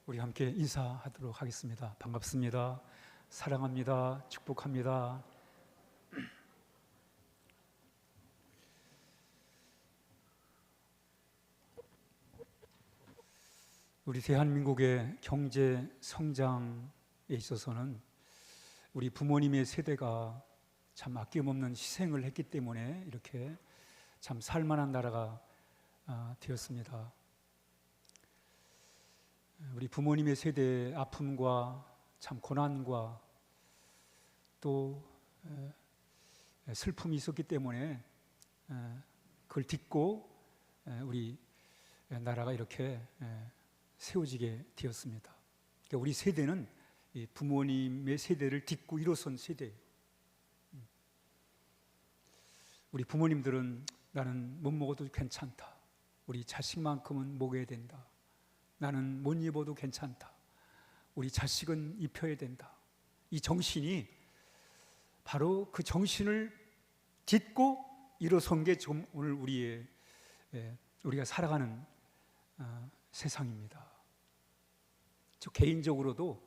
우리 함께 인사하도록 하겠습니다. 반갑습니다. 사랑합니다. 축복합니다. 우리 대한민국의 경제 성장에 있어서는 우리 부모님의 세대가 참 아낌없는 희생을 했기 때문에 이렇게 참 살만한 나라가 되었습니다. 우리 부모님의 세대의 아픔과 참 고난과 또 슬픔이 있었기 때문에 그걸 딛고 우리 나라가 이렇게 세워지게 되었습니다. 그러니까 우리 세대는 부모님의 세대를 딛고 일어선 세대예요. 우리 부모님들은 나는 못 먹어도 괜찮다. 우리 자식만큼은 먹어야 된다. 나는 못 입어도 괜찮다. 우리 자식은 입혀야 된다. 이 정신이 바로 그 정신을 딛고 일어선 게 오늘 우리가 살아가는 세상입니다. 저 개인적으로도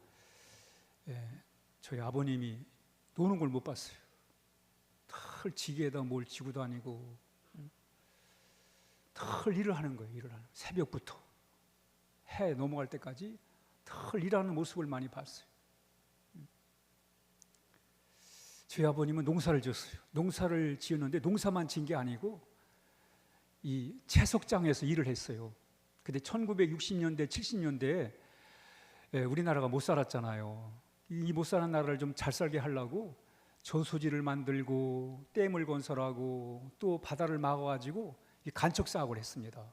저희 아버님이 노는 걸 못 봤어요. 늘 지게에다 뭘 지고 다니고 늘 일을 하는 거예요. 일을 하는 새벽부터 해 넘어갈 때까지 늘 일하는 모습을 많이 봤어요. 저희 아버님은 농사를 지었어요. 농사를 지었는데 농사만 지은 게 아니고 이 채석장에서 일을 했어요. 근데 1960년대, 70년대에 우리나라가 못 살았잖아요. 이 못 사는 나라를 좀 잘 살게 하려고 저수지를 만들고 댐을 건설하고 또 바다를 막아가지고 간척 사업을 했습니다.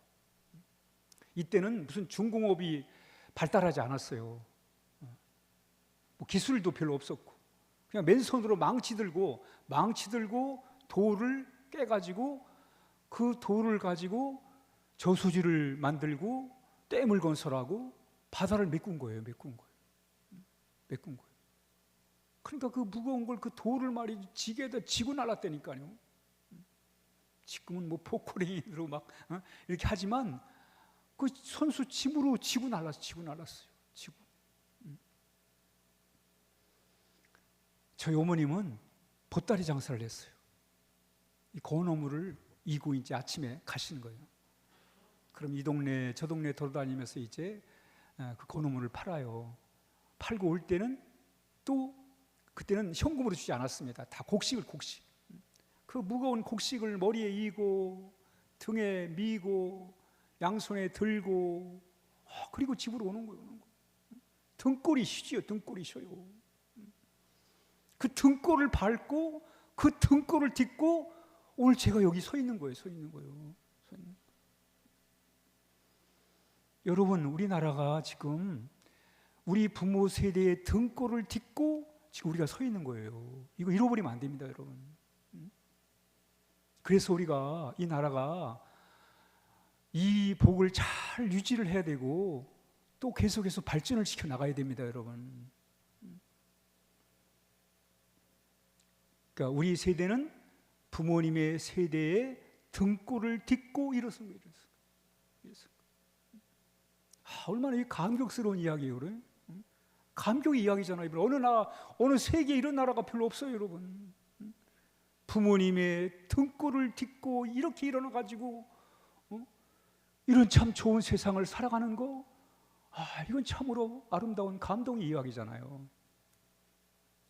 이때는 무슨 중공업이 발달하지 않았어요. 뭐 기술도 별로 없었고 그냥 맨손으로 망치 들고 돌을 깨가지고 그 돌을 가지고 저수지를 만들고 댐을 건설하고 바다를 메꾼 거예요. 그러니까 그 무거운 걸 그 돌을 말이지 지게에다 지고 날랐다니까요. 지금은 뭐 포크레인으로 막 이렇게 하지만 그 손수 집으로 지고 날랐어요. 저희 어머님은 보따리 장사를 했어요. 이 건어물을 이고 이제 아침에 가시는 거예요. 그럼 이 동네 저 동네 돌아다니면서 이제 그 건어물을 팔아요. 팔고 올 때는 또 그때는 현금으로 주지 않았습니다. 다 곡식. 그 무거운 곡식을 머리에 이고 등에 미고 양손에 들고 그리고 집으로 오는 거예요. 등골이 쉬지요. 등골이 쉬어요. 그 등골을 밟고 그 등골을 딛고 오늘 제가 여기 서 있는 거예요. 여러분, 우리나라가 지금 우리 부모 세대의 등골을 딛고 지금 우리가 서 있는 거예요. 이거 잃어버리면 안 됩니다, 여러분. 그래서 우리가 이 나라가 이 복을 잘 유지를 해야 되고 또 계속해서 발전을 시켜 나가야 됩니다, 여러분. 그러니까 우리 세대는 부모님의 세대의 등골을 딛고 일어선 거예요. 얼마나 이 감격스러운 이야기예요, 그래? 감격의 이야기잖아요. 어느 세계에 이런 나라가 별로 없어요, 여러분. 부모님의 등골을 딛고 이렇게 일어나가지고 이런 참 좋은 세상을 살아가는 거, 이건 참으로 아름다운 감동의 이야기잖아요.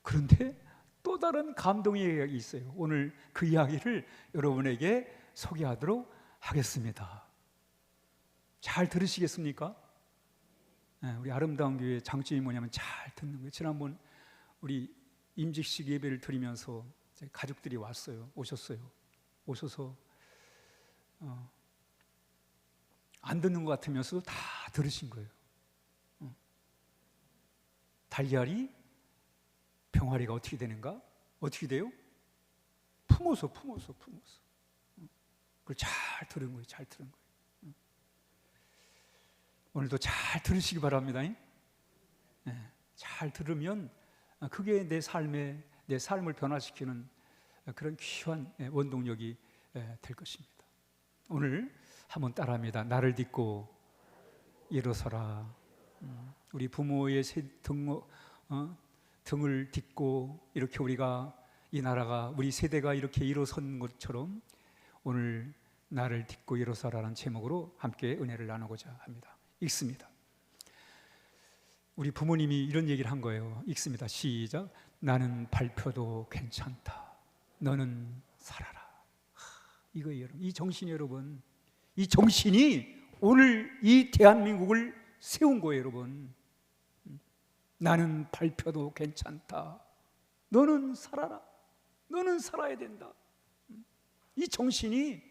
그런데 또 다른 감동의 이야기 있어요. 오늘 그 이야기를 여러분에게 소개하도록 하겠습니다. 잘 들으시겠습니까? 우리 아름다운 교회의 장점이 뭐냐면 잘 듣는 거예요. 지난번 우리 임직식 예배를 드리면서 가족들이 오셔서 안 듣는 것 같으면서도 다 들으신 거예요. 달걀이 병아리가 어떻게 되는가? 어떻게 돼요? 품어서 그걸 잘 들은 거예요. 오늘도 잘 들으시기 바랍니다. 잘 들으면 그게 내 삶을 변화시키는 그런 귀한 원동력이 될 것입니다. 오늘 한번 따라합니다. 나를 딛고 일어서라. 우리 부모의 등을 딛고 이렇게 우리가 이 나라가 우리 세대가 이렇게 일어선 것처럼 오늘 나를 딛고 일어서라는 제목으로 함께 은혜를 나누고자 합니다. 읽습니다. 우리 부모님이 이런 얘기를 한 거예요. 읽습니다. 시작. 나는 발표도 괜찮다. 너는 살아라. 이거예요, 여러분. 이 정신이 여러분. 이 정신이 오늘 이 대한민국을 세운 거예요, 여러분. 나는 발표도 괜찮다. 너는 살아라. 너는 살아야 된다. 이 정신이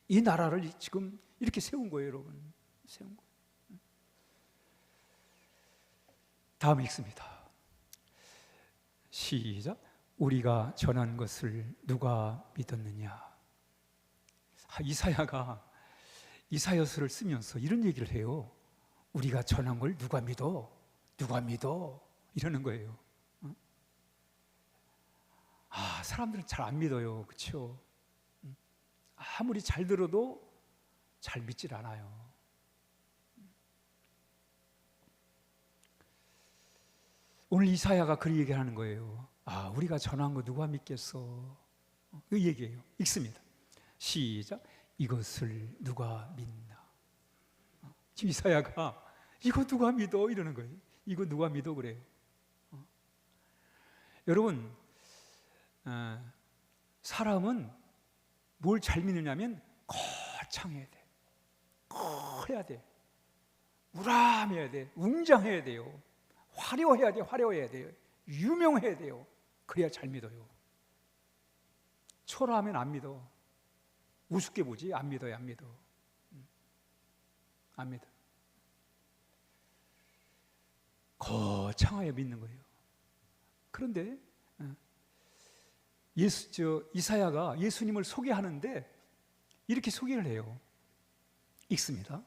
이 나라를 지금 이렇게 세운 거예요, 여러분. 세운 거예요. 다음 읽습니다. 시작. 우리가 전한 것을 누가 믿었느냐. 이사야가 이사야서를 쓰면서 이런 얘기를 해요. 우리가 전한 걸 누가 믿어? 누가 믿어? 이러는 거예요. 사람들은 잘 안 믿어요. 그렇죠? 아무리 잘 들어도 잘 믿질 않아요. 오늘 이사야가 그 얘기를 하는 거예요. 우리가 전한 거 누가 믿겠어? 그 얘기예요. 읽습니다. 시작. 이것을 누가 믿나? 지금 이사야가 이거 누가 믿어? 이러는 거예요. 이거 누가 믿어? 그래요. 여러분, 사람은 뭘 잘 믿느냐면 거창해야 돼. 커야 돼. 우람해야 돼. 웅장해야 돼요. 화려해야 돼. 화려해야 돼요. 유명해야 돼요. 그래야 잘 믿어요. 초라하면 안 믿어. 우습게 보지 안 믿어요. 안 믿어. 안 믿어. 거창하게 믿는 거예요. 그런데 이사야가 예수님을 소개하는데 이렇게 소개를 해요. 읽습니다.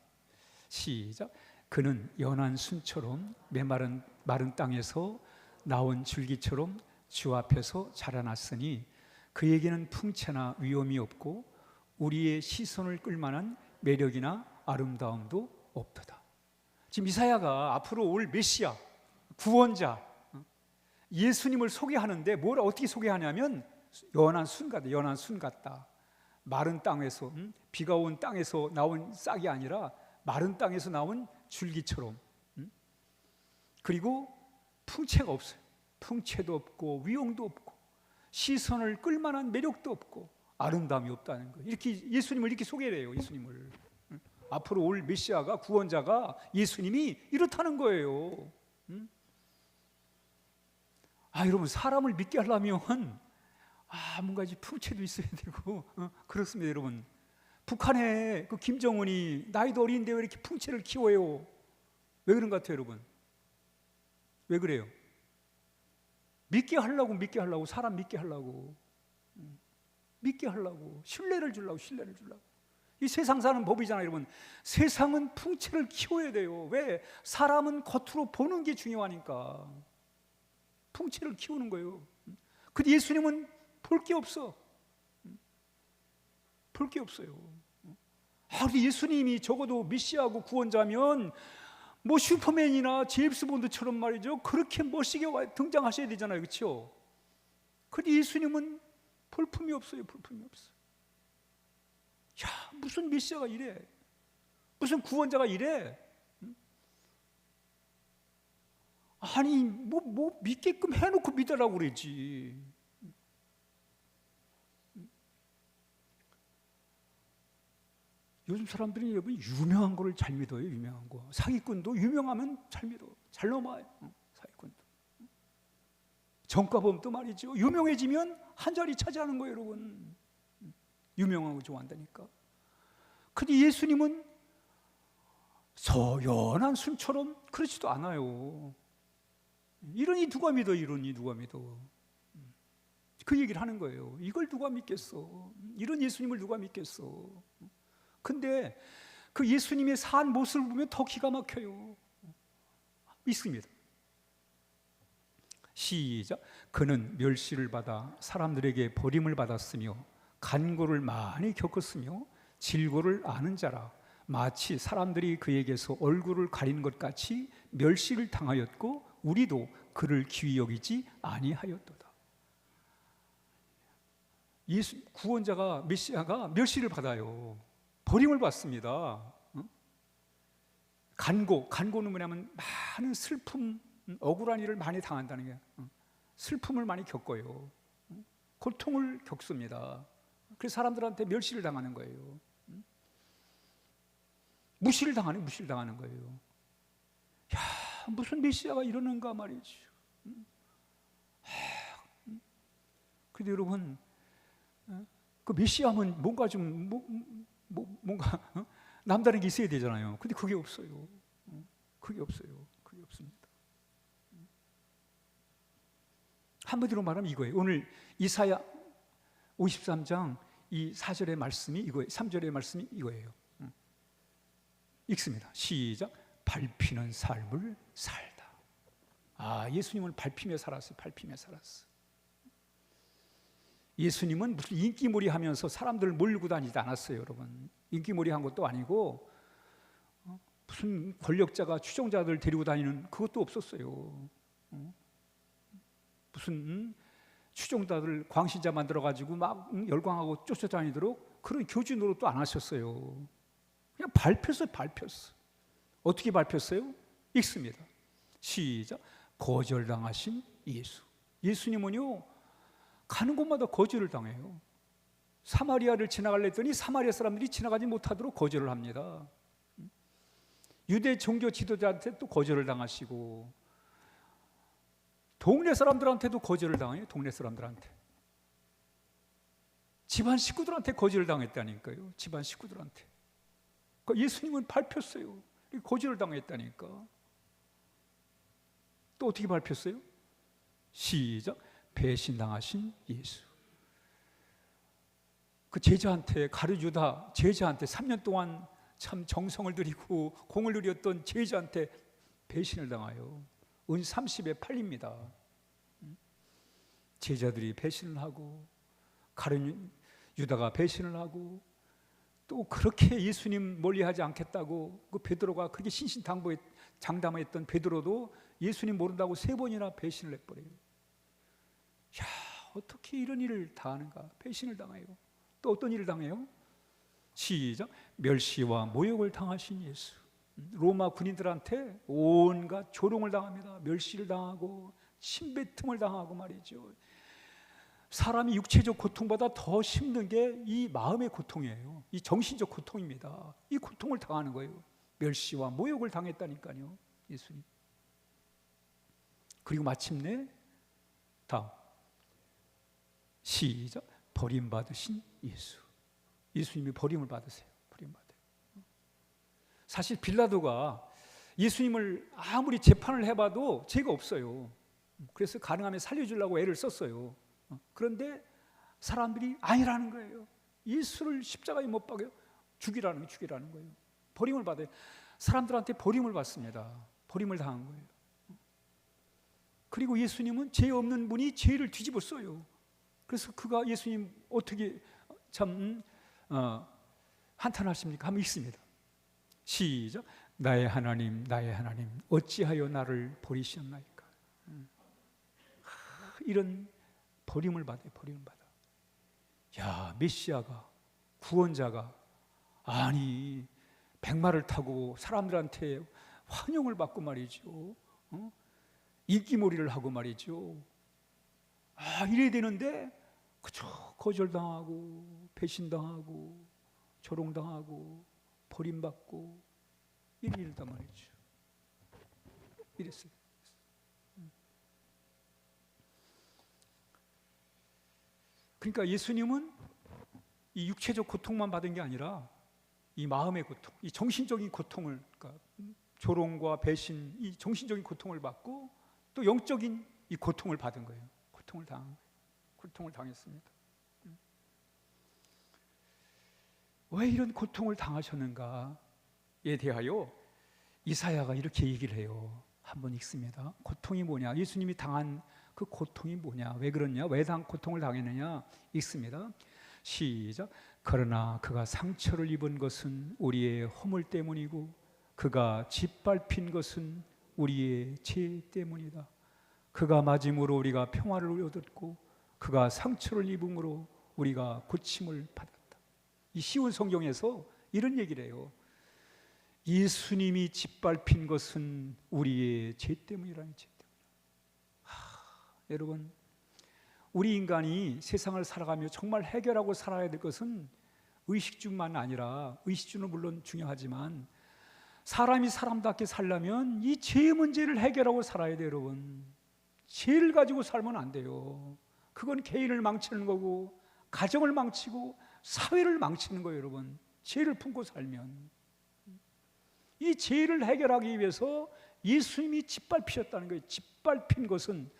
시작. 그는 연한 순처럼 마른 땅에서 나온 줄기처럼 주 앞에서 자라났으니 그에게는 풍채나 위엄이 없고 우리의 시선을 끌만한 매력이나 아름다움도 없도다. 지금 이사야가 앞으로 올 메시아, 구원자 예수님을 소개하는데 뭘 어떻게 소개하냐면 연한 순 같다. 연한 순 같다. 마른 땅에서 비가 온 땅에서 나온 싹이 아니라 마른 땅에서 나온 줄기처럼. 그리고 풍채가 없어요. 풍채도 없고 위용도 없고 시선을 끌만한 매력도 없고 아름다움이 없다는 거예요. 이렇게 예수님을 이렇게 소개를 해요. 예수님을. 앞으로 올 메시아가 구원자가 예수님이 이렇다는 거예요. 여러분, 사람을 믿게 하려면 뭔가 풍채도 있어야 되고 그렇습니다, 여러분. 북한의 그 김정은이 나이도 어린데 왜 이렇게 풍채를 키워요? 왜 그런 것 같아요, 여러분? 왜 그래요? 믿게 하려고 사람 믿게 하려고 신뢰를 주려고. 이 세상 사는 법이잖아요, 여러분. 세상은 풍채를 키워야 돼요. 왜? 사람은 겉으로 보는 게 중요하니까 풍채를 키우는 거예요. 근데 예수님은 볼 게 없어. 볼 게 없어요. 근데 예수님이 적어도 메시아고 구원자면 뭐 슈퍼맨이나 제임스 본드처럼 말이죠. 그렇게 멋지게 등장하셔야 되잖아요. 그렇죠? 근데 예수님은 볼품이 없어요. 볼품이 없어. 무슨 메시아가 이래? 무슨 구원자가 이래? 아니 뭐 믿게끔 해놓고 믿으라고 그러지. 요즘 사람들이 여러분 유명한 거를 잘 믿어요. 유명한 거. 사기꾼도 유명하면 잘 믿어. 잘 넘어와요. 사기꾼도. 정가범도 말이죠. 유명해지면 한 자리 차지하는 거예요, 여러분. 유명하고 좋아한다니까. 근데 예수님은 연한 순처럼 그렇지도 않아요. 이러니 누가 믿어? 그 얘기를 하는 거예요. 이걸 누가 믿겠어? 이런 예수님을 누가 믿겠어? 근데 그 예수님의 산 모습을 보면 더 기가 막혀요. 믿습니다. 시작. 그는 멸시를 받아 사람들에게 버림을 받았으며 간고를 많이 겪었으며 질고를 아는 자라. 마치 사람들이 그에게서 얼굴을 가리는 것 같이 멸시를 당하였고 우리도 그를 귀히 여기지 아니하였도다. 예수 구원자가 메시아가 멸시를 받아요. 버림을 받습니다. 간고는 뭐냐면 많은 슬픔, 억울한 일을 많이 당한다는 게, 슬픔을 많이 겪어요. 고통을 겪습니다. 그래서 사람들한테 멸시를 당하는 거예요. 무시를 당하는 거예요. 야, 무슨 메시아가 이러는가 말이죠. 근데 여러분, 그 메시아면 뭔가 좀 뭔가 남다른 게 있어야 되잖아요. 근데 그게 없어요. 그게 없습니다. 한마디로 말하면 이거예요. 오늘 이사야 53장 이 4절의 말씀이 이거예요. 3절의 말씀이 이거예요. 읽습니다. 시작. 밟히는 삶을 살다. 예수님은 밟히며 살았어요. 예수님은 무슨 인기몰이 하면서 사람들을 몰고 다니지 않았어요, 여러분. 인기몰이 한 것도 아니고 무슨 권력자가 추종자들 데리고 다니는 그것도 없었어요. 무슨 추종자들 광신자 만들어가지고 막 열광하고 쫓아다니도록 그런 교주 노릇도 안 하셨어요. 그냥 밟혔어요. 어떻게 밟혔어요? 읽습니다. 시작. 거절당하신 예수. 예수님은요, 가는 곳마다 거절을 당해요. 사마리아를 지나가려 했더니 사마리아 사람들이 지나가지 못하도록 거절을 합니다. 유대 종교 지도자한테 또 거절을 당하시고, 동네 사람들한테도 거절을 당해요. 동네 사람들한테. 집안 식구들한테 거절을 당했다니까요. 집안 식구들한테. 그러니까 예수님은 밟혔어요. 거절을 당했다니까. 또 어떻게 밟혔어요? 시작. 배신당하신 예수. 그 제자한테 가르주다 제자한테 3년 동안 참 정성을 들이고 공을 들였던 제자한테 배신을 당하여 은 30에 팔립니다. 제자들이 배신을 하고 가르주다가 배신을 하고 또 그렇게 예수님 멀리하지 않겠다고 그 베드로가 그렇게 신신당부장담했던 베드로도 예수님 모른다고 3번이나 배신을 해버려요. 야, 어떻게 이런 일을 당하는가? 배신을 당해요. 또 어떤 일을 당해요? 시작. 멸시와 모욕을 당하신 예수. 로마 군인들한테 온갖 조롱을 당합니다. 멸시를 당하고 침뱉음을 당하고 말이죠. 사람이 육체적 고통보다 더 힘든 게 이 마음의 고통이에요. 이 정신적 고통입니다. 이 고통을 당하는 거예요. 멸시와 모욕을 당했다니까요, 예수님. 그리고 마침내 다음 시작. 버림받으신 예수. 예수님이 버림을 받으세요. 버림받아요. 사실 빌라도가 예수님을 아무리 재판을 해봐도 죄가 없어요. 그래서 가능하면 살려주려고 애를 썼어요. 그런데 사람들이 아니라는 거예요. 예수를 십자가에 못 박아요. 죽이라는 거예요. 버림을 받아요. 사람들한테 버림을 받습니다. 버림을 당한 거예요. 그리고 예수님은 죄 없는 분이 죄를 뒤집어 써요. 그래서 그가 예수님 어떻게 참 한탄하십니까? 한번 읽습니다. 시작. 나의 하나님 어찌하여 나를 버리셨나이까. 이런 버림을 받아요. 야, 메시아가, 구원자가 아니 백마를 타고 사람들한테 환영을 받고 말이죠. 인기몰이를 하고 말이죠. 이래야 되는데 그저 거절당하고 배신당하고 조롱당하고 버림받고 이런 일단 말이죠. 이랬어요. 그러니까 예수님은 이 육체적 고통만 받은 게 아니라 이 마음의 고통, 이 정신적인 고통을, 그러니까 조롱과 배신, 이 정신적인 고통을 받고 또 영적인 이 고통을 받은 거예요. 고통을 당했습니다. 왜 이런 고통을 당하셨는가에 대하여 이사야가 이렇게 얘기를 해요. 한번 읽습니다. 고통이 뭐냐? 예수님이 당한 그 고통이 뭐냐? 왜 그러냐? 왜 고통을 당했느냐? 읽습니다. 시작. 그러나 그가 상처를 입은 것은 우리의 허물 때문이고 그가 짓밟힌 것은 우리의 죄 때문이다. 그가 맞음으로 우리가 평화를 얻었고 그가 상처를 입음으로 우리가 고침을 받았다. 이 쉬운 성경에서 이런 얘기를 해요. 예수님이 짓밟힌 것은 우리의 죄 때문이라는 죄 때문이다. 여러분, 우리 인간이 세상을 살아가며 정말 해결하고 살아야 될 것은 의식주만 아니라, 의식주는 물론 중요하지만 사람이 사람답게 살려면 이 죄 문제를 해결하고 살아야 돼요. 여러분, 죄를 가지고 살면 안 돼요. 그건 개인을 망치는 거고 가정을 망치고 사회를 망치는 거예요. 여러분, 죄를 품고 살면. 이 죄를 해결하기 위해서 예수님이 짓밟히셨다는 거예요. 짓밟힌 것은,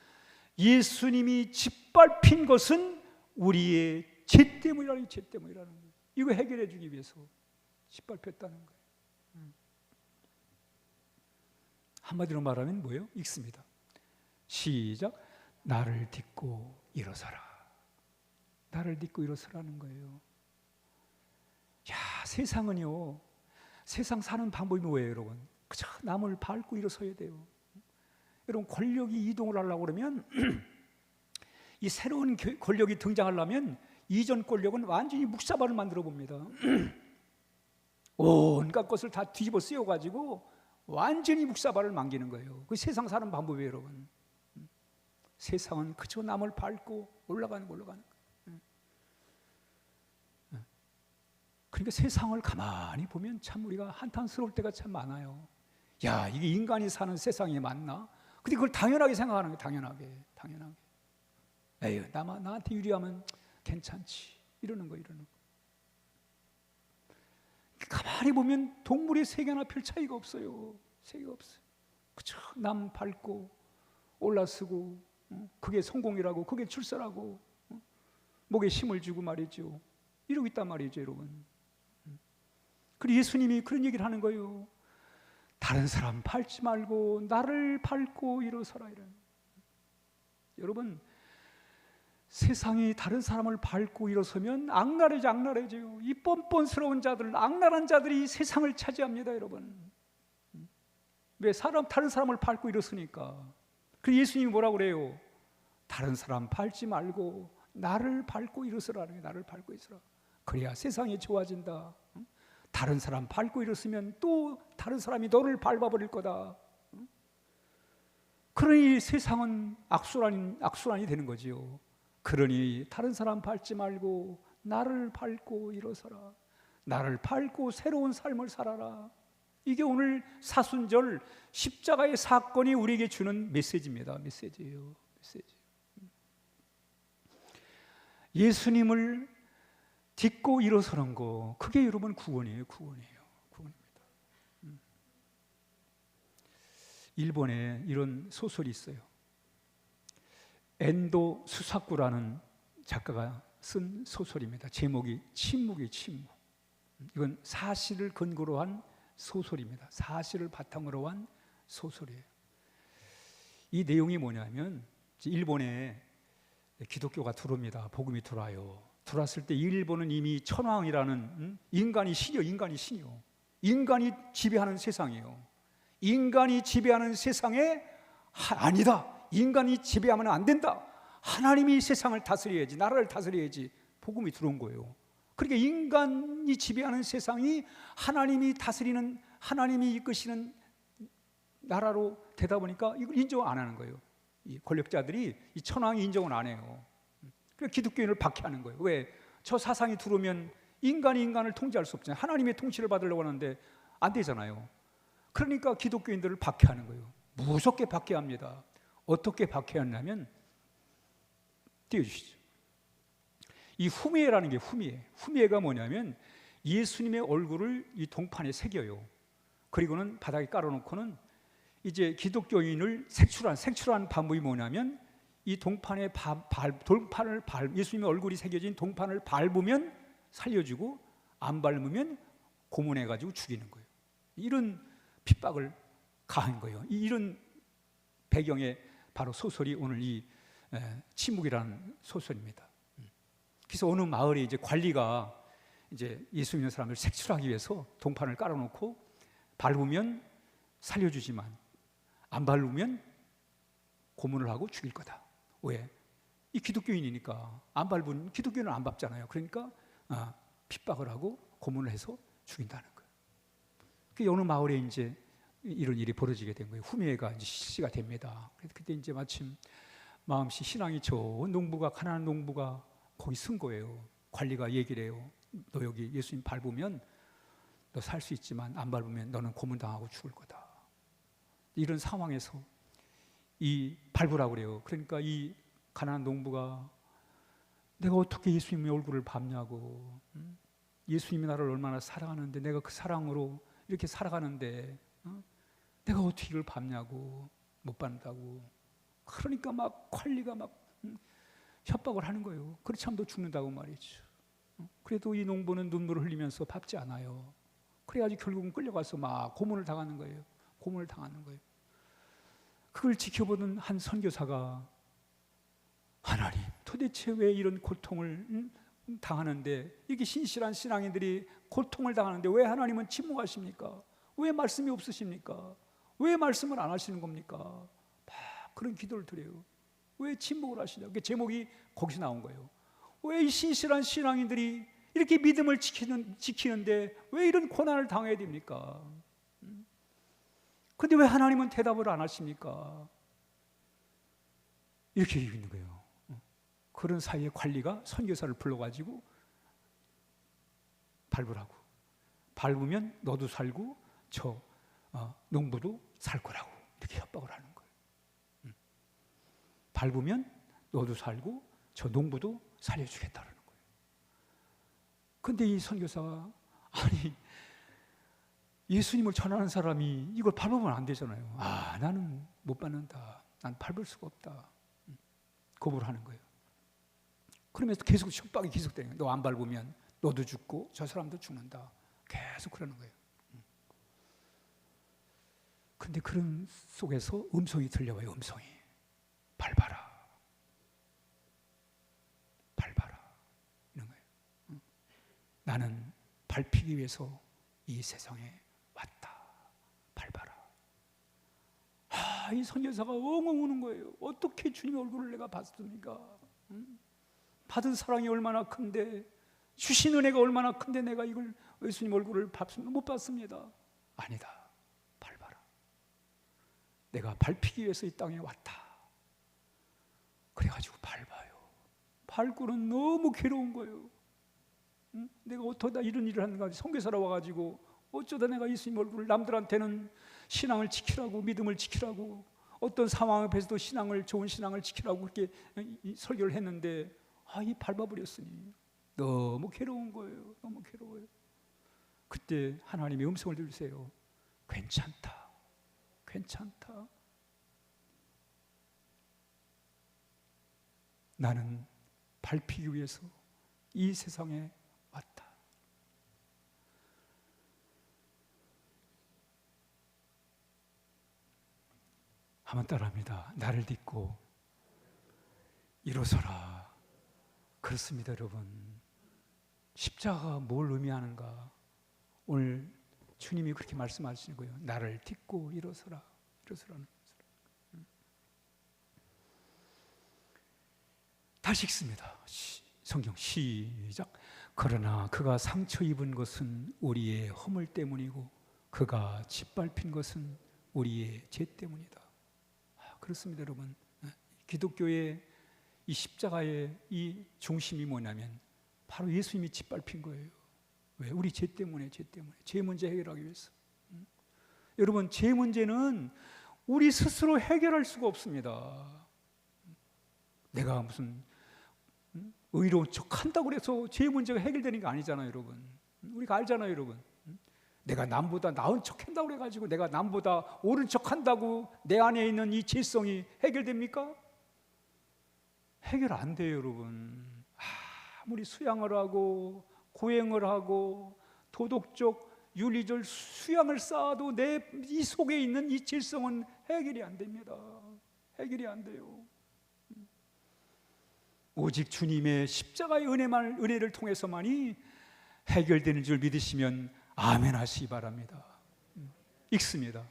예수님이 짓밟힌 것은 우리의 죄 때문이라는, 죄 때문이라는 거예요. 이거 해결해 주기 위해서 짓밟혔다는 거예요. 한마디로 말하면 뭐예요? 읽습니다. 시작. 나를 딛고 일어서라. 나를 딛고 일어서라는 거예요. 야, 세상은요, 세상 사는 방법이 뭐예요, 여러분? 그저 남을 밟고 일어서야 돼요. 여러분, 권력이 이동을 하려고 그러면 이 새로운 권력이 등장하려면 이전 권력은 완전히 묵사발을 만들어 봅니다. 온갖 것을 다 뒤집어 쓰여가지고 완전히 묵사발을 만기는 거예요. 그 세상 사는 방법이에요, 여러분. 세상은 그저 남을 밟고 올라가는 거예요. 그러니까 세상을 가만히 보면 참 우리가 한탄스러울 때가 참 많아요. 야, 이게 인간이 사는 세상이 맞나? 근데 그걸 당연하게 생각하는 거예요. 당연하게. 에휴, 나한테 유리하면 괜찮지. 이러는 거예요. 가만히 보면 동물의 세계나 별 차이가 없어요. 그저 남 밟고 올라서고, 그게 성공이라고, 그게 출세라고, 목에 힘을 주고 말이죠. 이러고 있단 말이죠, 여러분. 그리고 예수님이 그런 얘기를 하는 거예요. 다른 사람 밟지 말고 나를 밟고 일어서라. 이런. 여러분, 세상이 다른 사람을 밟고 일어서면 악랄해져요. 이 뻔뻔스러운 자들, 악랄한 자들이 세상을 차지합니다, 여러분. 왜? 다른 사람을 밟고 일어서니까. 그래서 예수님이 뭐라고 그래요? 다른 사람 밟지 말고 나를 밟고 일어서라는 거예요. 나를 밟고 일어서라. 그래야 세상이 좋아진다. 다른 사람 밟고 일어서면 또 다른 사람이 너를 밟아버릴 거다. 그러니 세상은 악순환이 되는 거지요. 그러니 다른 사람 밟지 말고 나를 밟고 일어서라. 나를 밟고 새로운 삶을 살아라. 이게 오늘 사순절 십자가의 사건이 우리에게 주는 메시지입니다. 메시지예요. 예수님을 딛고 일어서는 거, 그게 여러분 구원이에요. 구원입니다. 일본에 이런 소설이 있어요. 엔도 수사쿠라는 작가가 쓴 소설입니다. 제목이 침묵이에요. 침묵. 이건 사실을 근거로 한 소설입니다. 사실을 바탕으로 한 소설이에요. 이 내용이 뭐냐면, 일본에 기독교가 들어옵니다. 복음이 들어와요. 들어왔을 때 일본은 이미 천황이라는 인간이 신이요. 인간이 지배하는 세상이에요. 인간이 지배하는 세상에 아니다. 인간이 지배하면 안 된다. 하나님이 세상을 다스려야지, 나라를 다스려야지. 복음이 들어온 거예요. 그러니까 인간이 지배하는 세상이 하나님이 다스리는, 하나님이 이끄시는 나라로 되다 보니까 이걸 인정 안 하는 거예요. 이 권력자들이 이 천황이 인정을 안 해요. 그래서 기독교인을 박해하는 거예요. 왜? 저 사상이 들어오면 인간이 인간을 통제할 수 없잖아요. 하나님의 통치를 받으려고 하는데 안 되잖아요. 그러니까 기독교인들을 박해하는 거예요. 무섭게 박해합니다. 어떻게 박해하냐면, 띄워주시죠. 이 후미에라는 게 후미에가 뭐냐면 예수님의 얼굴을 이 동판에 새겨요. 그리고는 바닥에 깔아놓고는 이제 기독교인을 색출한 방법이 뭐냐면, 이 동판에 예수님의 얼굴이 새겨진 동판을 밟으면 살려주고 안 밟으면 고문해가지고 죽이는 거예요. 이런 핍박을 가한 거예요. 이런 배경에 바로 소설이 오늘 이 침묵이라는 소설입니다. 그래서 어느 마을에 이제 관리가 이제 예수 믿는 사람을 색출하기 위해서 동판을 깔아놓고 밟으면 살려주지만 안 밟으면 고문을 하고 죽일 거다. 왜? 이 기독교인이니까 안 밟은 기독교인은 안 밟잖아요. 그러니까 핍박을 하고 고문을 해서 죽인다는 거예요. 그 어느 마을에 이제 이런 일이 벌어지게 된 거예요. 후미에가 이제 실시가 됩니다. 그때 이제 마침 마음씨 신앙이 좋은 농부가, 가난한 농부가 거기 쓴 거예요. 관리가 얘기를 해요. 너 여기 예수님 밟으면 너 살 수 있지만 안 밟으면 너는 고문당하고 죽을 거다. 이런 상황에서 이 밟으라고 그래요. 그러니까 이 가난한 농부가 내가 어떻게 예수님의 얼굴을 밟냐고. 예수님이 나를 얼마나 사랑하는데 내가 그 사랑으로 이렇게 살아가는데 내가 어떻게 이걸 밟냐고. 못 밟는다고. 그러니까 막 관리가 막 협박을 하는 거예요. 그렇지 않으면 너 죽는다고 말이죠. 그래도 이 농부는 눈물을 흘리면서 밟지 않아요. 그래가지고 결국은 끌려가서 막 고문을 당하는 거예요. 고문을 당하는 거예요. 그걸 지켜보던 한 선교사가 하나님 도대체 왜 이런 고통을 당하는데, 이게 신실한 신앙인들이 고통을 당하는데 왜 하나님은 침묵하십니까? 왜 말씀이 없으십니까? 왜 말씀을 안 하시는 겁니까? 막 그런 기도를 드려요. 왜 침묵을 하시냐? 그 제목이 거기서 나온 거예요. 왜 이 신실한 신앙인들이 이렇게 믿음을 지키는데 왜 이런 고난을 당해야 됩니까? 근데 왜 하나님은 대답을 안 하십니까? 이렇게 얘기하는 거예요. 그런 사이에 관리가 선교사를 불러가지고 밟으라고. 밟으면 너도 살고 저 농부도 살 거라고 이렇게 협박을 하는 거예요. 밟으면 너도 살고 저 농부도 살려주겠다는 거예요. 근데 이 선교사가 아니 예수님을 전하는 사람이 이걸 밟으면 안 되잖아요. 나는 못 밟는다. 난 밟을 수가 없다. 거부를 하는 거예요. 그러면서 계속 협박이 계속되는 거예요. 너 안 밟으면 너도 죽고 저 사람도 죽는다. 계속 그러는 거예요. 근데 그런 속에서 음성이 들려와요. 음성이. 밟아라. 밟아라. 이런 거예요. 나는 밟히기 위해서 이 세상에 왔다. 밟아라. 이 선교사가 엉엉 우는 거예요. 어떻게 주님의 얼굴을 내가 봤습니까? 받은 사랑이 얼마나 큰데, 주신 은혜가 얼마나 큰데 내가 이걸 예수님 얼굴을 못 봤습니다. 아니다. 밟아라. 내가 밟히기 위해서 이 땅에 왔다. 그래가지고 밟아요. 밟고는 너무 괴로운 거예요. 내가 어쩌다 이런 일을 하는가. 선교사로 와가지고 어쩌다 내가 예수님 얼굴을, 남들한테는 신앙을 지키라고, 믿음을 지키라고, 어떤 상황 앞에서도 좋은 신앙을 지키라고 그렇게 설교를 했는데 이 밟아버렸으니 너무 괴로운 거예요. 너무 괴로워요. 그때 하나님의 음성을 들으세요. 괜찮다. 괜찮다. 나는 밟히기 위해서 이 세상에 왔다. 한번 따라합니다. 나를 딛고 일어서라. 그렇습니다, 여러분. 십자가가 뭘 의미하는가? 오늘 주님이 그렇게 말씀하시는 거예요. 나를 딛고 일어서라. 일어서라는 거죠. 다시 읽습니다. 성경 시작. 그러나 그가 상처 입은 것은 우리의 허물 때문이고 그가 짓밟힌 것은 우리의 죄 때문이다. 그렇습니다, 여러분. 기독교의 이 십자가의 이 중심이 뭐냐면 바로 예수님이 짓밟힌 거예요. 왜? 우리 죄 때문에, 죄 문제 해결하기 위해서. 여러분, 죄 문제는 우리 스스로 해결할 수가 없습니다. 내가 무슨 의로운 척 한다고 해서 죄 문제가 해결되는 게 아니잖아요, 여러분. 우리가 알잖아요, 여러분. 내가 남보다 나은 척 한다고 해가지고 내가 남보다 옳은 척 한다고 내 안에 있는 이 죄성이 해결됩니까? 해결 안 돼요, 여러분. 아무리 수양을 하고 고행을 하고 도덕적 윤리적 수양을 쌓아도 내 이 속에 있는 이 죄성은 해결이 안 됩니다. 해결이 안 돼요. 오직 주님의 십자가의 은혜를 통해서만이 해결되는 줄 믿으시면 아멘 하시기 바랍니다. 읽습니다.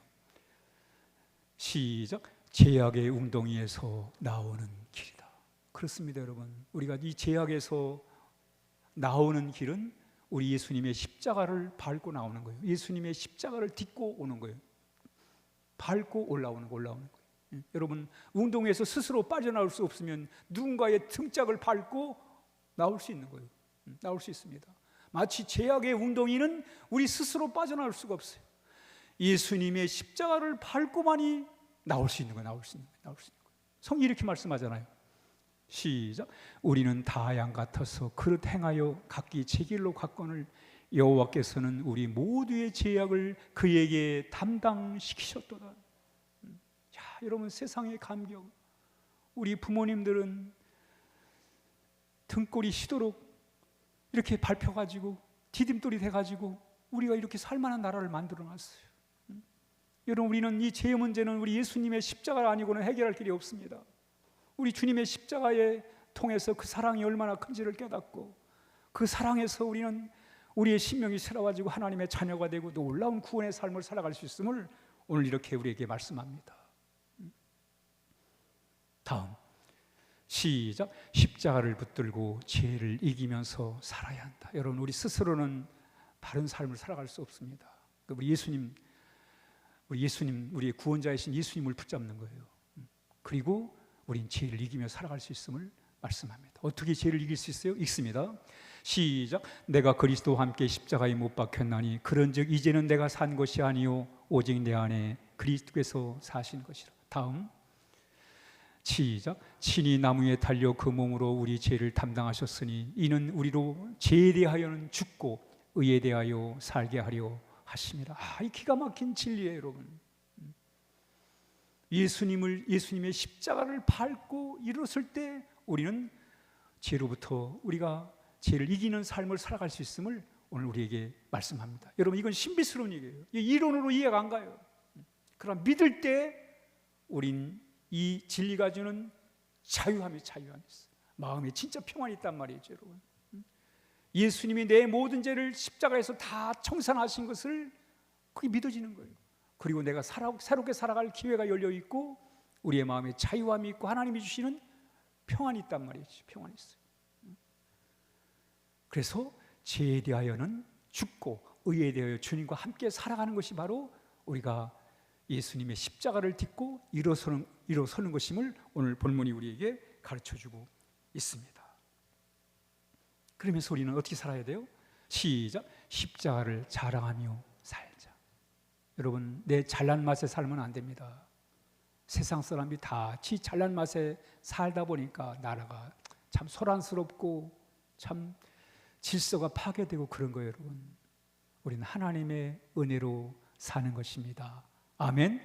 시작. 제약의 웅덩이에서 나오는 길이다. 그렇습니다, 여러분. 우리가 이 제약에서 나오는 길은 우리 예수님의 십자가를 밟고 나오는 거예요. 예수님의 십자가를 딛고 오는 거예요. 밟고 올라오는 거예요. 여러분, 웅덩이에서 스스로 빠져나올 수 없으면 누군가의 등짝을 밟고 나올 수 있는 거예요. 나올 수 있습니다. 마치 제약의 웅덩이는 우리 스스로 빠져나올 수가 없어요. 예수님의 십자가를 밟고만이 나올 수 있는 거예요. 성경이 이렇게 말씀하잖아요. 시작. 우리는 다 양 같아서 그릇 행하여 각기 제 길로 갔거늘 여호와께서는 우리 모두의 죄악을 그에게 담당시키셨도다. 자, 여러분, 세상의 감격. 우리 부모님들은 등골이 시도록 이렇게 밟혀가지고 디딤돌이 돼가지고 우리가 이렇게 살만한 나라를 만들어놨어요. 여러분, 우리는 이 죄의 문제는 우리 예수님의 십자가 아니고는 해결할 길이 없습니다. 우리 주님의 십자가에 통해서 그 사랑이 얼마나 큰지를 깨닫고 그 사랑에서 우리는 우리의 심령이 새로워지고 하나님의 자녀가 되고 놀라운 구원의 삶을 살아갈 수 있음을 오늘 이렇게 우리에게 말씀합니다. 다음, 시작. 십자가를 붙들고 죄를 이기면서 살아야 한다. 여러분, 우리 스스로는 바른 삶을 살아갈 수 없습니다. 우리 예수님, 우리의 구원자이신 예수님을 붙잡는 거예요. 그리고 우린 죄를 이기며 살아갈 수 있음을 말씀합니다. 어떻게 죄를 이길 수 있어요? 읽습니다. 시작. 내가 그리스도와 함께 십자가에 못 박혔나니 그런즉 이제는 내가 산 것이 아니요 오직 내 안에 그리스도께서 사신 것이라. 다음, 시작. 친히 나무에 달려 그 몸으로 우리 죄를 담당하셨으니 이는 우리로 죄에 대하여는 죽고 의에 대하여 살게 하려 하심이라. 이 기가 막힌 진리예요, 여러분. 예수님의 십자가를 밟고 일어설 때 우리는 죄로부터 우리가 죄를 이기는 삶을 살아갈 수 있음을 오늘 우리에게 말씀합니다. 여러분, 이건 신비스러운 얘기예요. 이론으로 이해가 안 가요. 그러나 믿을 때 우린 이 진리가 주는 자유함이 있어요. 마음에 진짜 평안이 있단 말이죠, 여러분. 예수님이 내 모든 죄를 십자가에서 다 청산하신 것을 그게 믿어지는 거예요. 그리고 내가 새롭게 살아갈 기회가 열려 있고 우리의 마음에 자유함이 있고 하나님이 주시는 평안이 있단 말이죠. 평안이 있어요. 그래서 죄에 대하여는 죽고 의에 대하여 주님과 함께 살아가는 것이 바로 우리가 예수님의 십자가를 딛고 일어서는 것임을 오늘 본문이 우리에게 가르쳐주고 있습니다. 그러면서 우리는 어떻게 살아야 돼요? 시작. 십자가를 자랑하며 살자. 여러분, 내 잘난 맛에 살면 안 됩니다. 세상 사람이 다 지 잘난 맛에 살다 보니까 나라가 참 소란스럽고 참 질서가 파괴되고 그런 거예요, 여러분. 우리는 하나님의 은혜로 사는 것입니다. 아멘.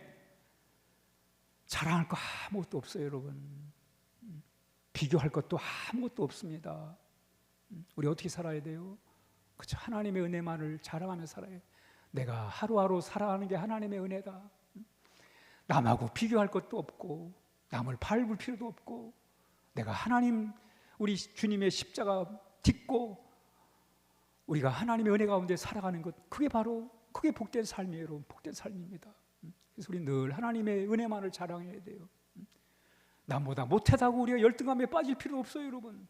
자랑할 거 아무것도 없어요, 여러분. 비교할 것도 아무것도 없습니다. 우리 어떻게 살아야 돼요? 그저 하나님의 은혜만을 자랑하며 살아야 해요. 내가 하루하루 살아가는 게 하나님의 은혜다. 남하고 비교할 것도 없고 남을 밟을 필요도 없고 내가 하나님, 우리 주님의 십자가 딛고 우리가 하나님의 은혜 가운데 살아가는 것, 그게 복된 삶이에요, 여러분. 복된 삶입니다. 그래서 우리 늘 하나님의 은혜만을 자랑해야 돼요. 남보다 못하다고 우리가 열등감에 빠질 필요 없어요, 여러분.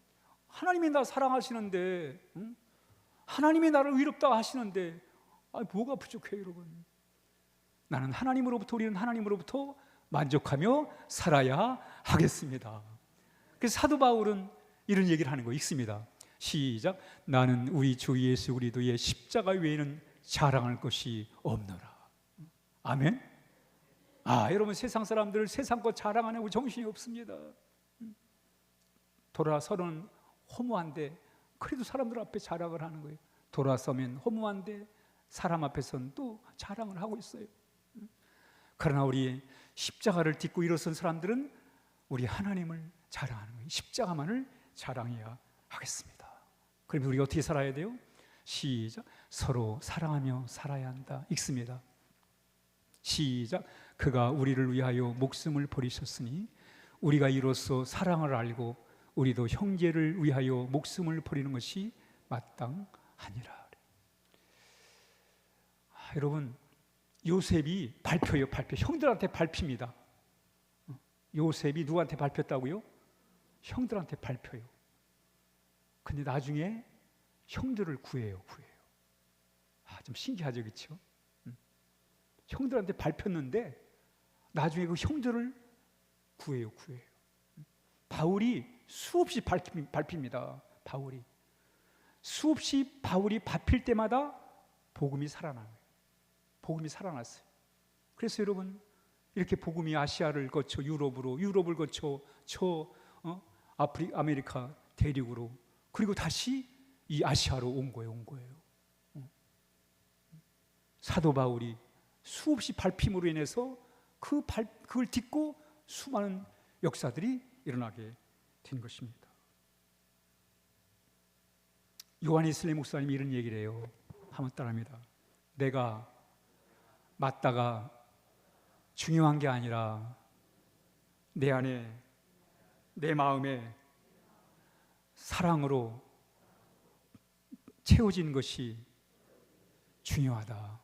하나님이 나 사랑하시는데, 하나님이 나를 의롭다 하시는데 뭐가 부족해요, 여러분. 우리는 하나님으로부터 만족하며 살아야 하겠습니다. 그래서 사도 바울은 이런 얘기를 하는 거 읽습니다. 시작. 나는 우리 주 예수 그리스도의 십자가 외에는 자랑할 것이 없노라. 아멘. 여러분, 세상 사람들 세상 것 자랑하려고 정신이 없습니다. 돌아서는 허무한데 그래도 사람들 앞에 자랑을 하는 거예요. 돌아서면 허무한데 사람 앞에서는 또 자랑을 하고 있어요. 그러나 우리 십자가를 딛고 일어선 사람들은 우리 하나님을 자랑하는 거예요. 십자가만을 자랑해야 하겠습니다. 그러면 우리가 어떻게 살아야 돼요? 시작. 서로 사랑하며 살아야 한다. 읽습니다. 시작. 그가 우리를 위하여 목숨을 버리셨으니 우리가 이로써 사랑을 알고 우리도 형제를 위하여 목숨을 버리는 것이 마땅하니라. 여러분, 요셉이 발표예요. 발표. 형들한테 밟힙니다. 요셉이 누구한테 밟혔다고요? 형들한테 밟혀요. 근데 나중에 형들을 구해요. 좀 신기하죠, 그렇죠? 형들한테 밟혔는데 나중에 그 형들을 구해요. 바울이 수없이 밟힙니다. 수없이 바울이 밟힐 때마다 복음이 살아나요. 복음이 살아났어요. 그래서 여러분, 이렇게 복음이 아시아를 거쳐 유럽을 거쳐 아메리카 대륙으로, 그리고 다시 이 아시아로 온 거예요. 사도 바울이 수없이 밟힘으로 인해서 그걸 딛고 수많은 역사들이 일어나게 된 것입니다. 요한 웨슬리 목사님이 이런 얘기를 해요. 한번 따라합니다. 내가 맞다가 중요한 게 아니라 내 안에, 내 마음에 사랑으로 채워진 것이 중요하다.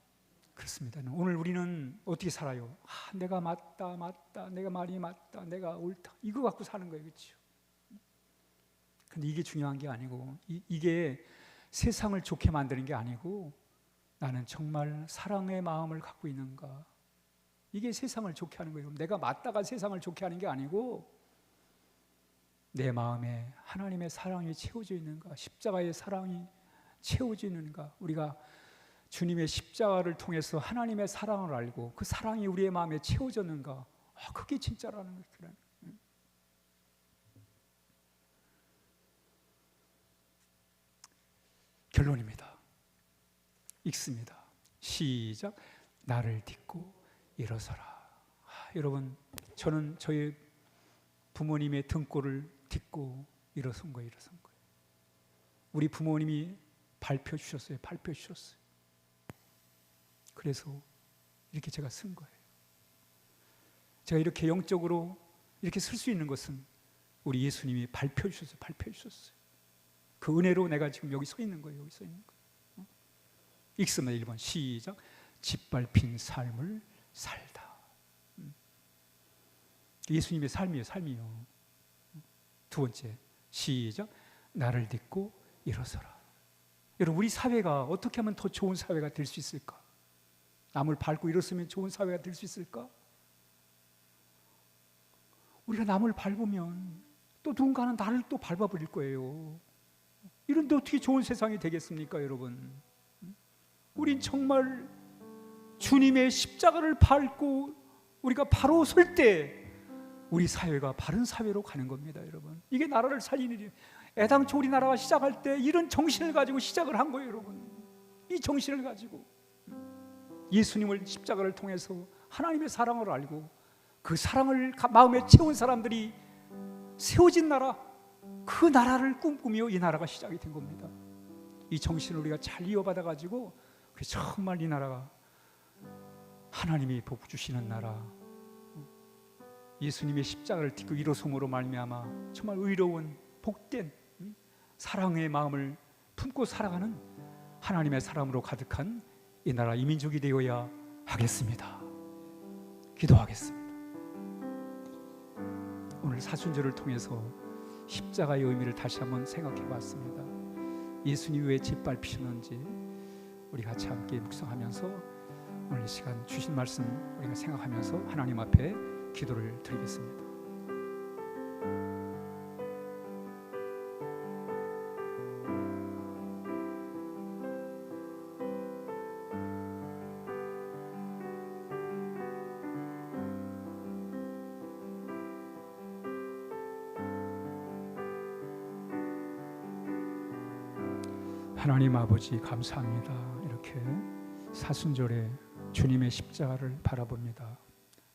그렇습니다. 오늘 우리는 어떻게 살아요? 내가 맞다, 내가 말이 맞다, 내가 옳다, 이거 갖고 사는 거예요. 그렇죠? 근데 이게 중요한 게 아니고, 이게 세상을 좋게 만드는 게 아니고, 나는 정말 사랑의 마음을 갖고 있는가, 이게 세상을 좋게 하는 거예요. 내가 맞다가 세상을 좋게 하는 게 아니고, 내 마음에 하나님의 사랑이 채워져 있는가, 십자가의 사랑이 채워져 있는가. 우리가 주님의 십자가를 통해서 하나님의 사랑을 알고 그 사랑이 우리의 마음에 채워졌는가, 그게 진짜라는 거예요. 결론입니다. 읽습니다. 시작. 나를 딛고 일어서라. 여러분, 저는 저희 부모님의 등골을 딛고 일어선 거예요. 우리 부모님이 발표 주셨어요. 그래서 이렇게 제가 쓴 거예요. 제가 이렇게 영적으로 이렇게 쓸 수 있는 것은 우리 예수님이 발표 주셨어요. 그 은혜로 내가 지금 여기 서 있는 거예요. 읽습니다. 1번 시작. 짓밟힌 삶을 살다. 예수님의 삶이에요. 두 번째 시작. 나를 딛고 일어서라. 여러분, 우리 사회가 어떻게 하면 더 좋은 사회가 될 수 있을까? 남을 밟고 일어서면 좋은 사회가 될 수 있을까? 우리가 남을 밟으면 또 누군가는 나를 또 밟아버릴 거예요. 이런데 어떻게 좋은 세상이 되겠습니까, 여러분? 우린 정말 주님의 십자가를 밟고 우리가 바로 설 때 우리 사회가 바른 사회로 가는 겁니다, 여러분. 이게 나라를 살리는 일이에요. 애당초 우리나라가 시작할 때 이런 정신을 가지고 시작을 한 거예요, 여러분. 이 정신을 가지고 예수님을 십자가를 통해서 하나님의 사랑을 알고 그 사랑을 마음에 채운 사람들이 세워진 나라, 그 나라를 꿈꾸며 이 나라가 시작이 된 겁니다. 이 정신을 우리가 잘 이어받아 가지고 정말 이 나라가 하나님이 복 주시는 나라, 예수님의 십자가를 딛고 일어섬으로 말미암아 정말 의로운 복된 사랑의 마음을 품고 살아가는 하나님의 사람으로 가득한 이 나라 이민족이 되어야 하겠습니다. 기도하겠습니다. 오늘 사순절을 통해서 십자가의 의미를 다시 한번 생각해 봤습니다. 예수님이 왜 짓밟히셨는지 우리 같이 함께 묵상하면서 오늘 이 시간 주신 말씀 우리가 생각하면서 하나님 앞에 기도를 드리겠습니다. 하나님 아버지 감사합니다. 이렇게 사순절에 주님의 십자가를 바라봅니다.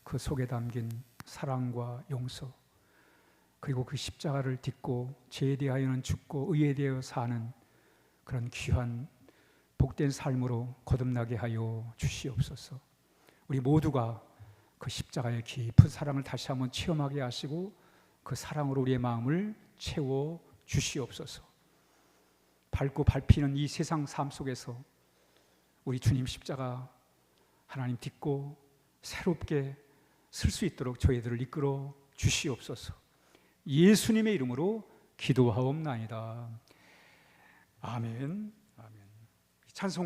그 속에 담긴 사랑과 용서, 그리고 그 십자가를 딛고 죄에 대하여는 죽고 의에 대하여 사는 그런 귀한 복된 삶으로 거듭나게 하여 주시옵소서. 우리 모두가 그 십자가의 깊은 사랑을 다시 한번 체험하게 하시고 그 사랑으로 우리의 마음을 채워 주시옵소서. 밟고 밟히는 이 세상 삶 속에서 우리 주님 십자가 하나님 딛고 새롭게 쓸 수 있도록 저희들을 이끌어 주시옵소서. 예수님의 이름으로 기도하옵나이다. 아멘. 아멘. 찬송